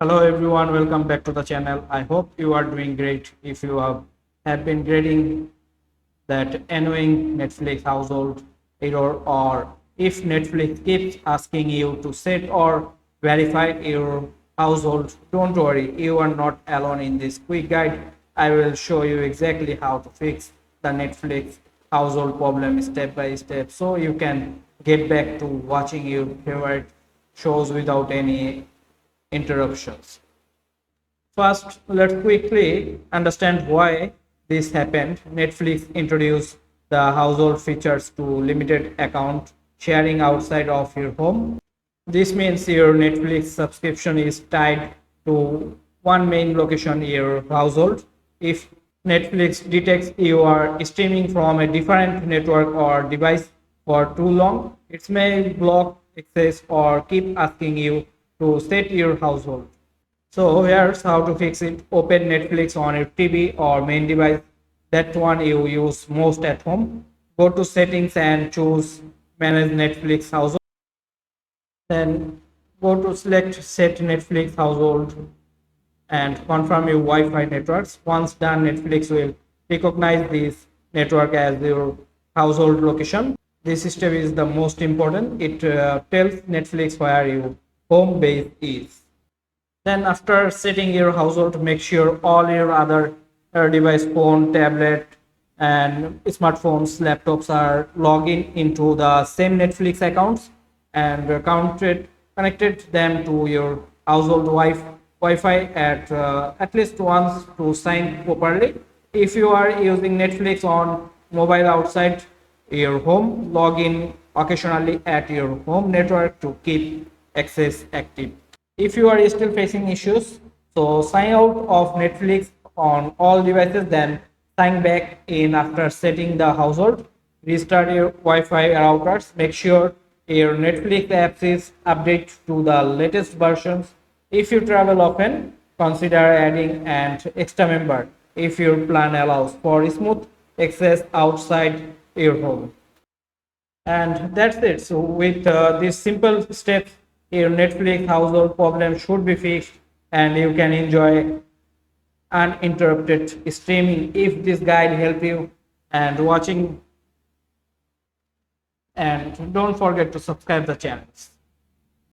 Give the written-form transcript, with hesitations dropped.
Hello everyone, welcome back to the channel. I hope you are doing great. If you have been getting that annoying Netflix household error, or if Netflix keeps asking you to set or verify your household, don't worry, you are not alone. In this quick guide, I will show you exactly how to fix the Netflix household problem step by step so you can get back to watching your favorite shows without any interruptions. First, let's quickly understand why this happened. Netflix introduced the household features to limited account sharing outside of your home. This means your Netflix subscription is tied to one main location in your household. If Netflix detects you are streaming from a different network or device for too long, it may block access or keep asking you to set your household. So here's how to fix it. Open Netflix on your TV or main device, that one you use most at home. Go to settings and choose manage Netflix household. Then go to select set Netflix household and confirm your Wi-Fi networks. Once done, Netflix will recognize this network as your household location. This step is the most important. It tells Netflix where your home base is. Then after setting your household, make sure all your other device, phone, tablet, and smartphones, laptops are logged into the same Netflix accounts and connected them to your household Wi-Fi at least once to sign properly. If you are using Netflix on mobile outside your home, log in occasionally at your home network to keep access active. If you are still facing issues, so sign out of Netflix on all devices, then sign back in after setting the household. Restart your Wi-Fi routers. Make sure your Netflix apps is updated to the latest versions. If you travel often, consider adding an extra member if your plan allows for smooth access outside your home. And that's it. So with these simple steps, your Netflix household problem should be fixed and you can enjoy uninterrupted streaming. If this guide help you and watching, and don't forget to subscribe the channels.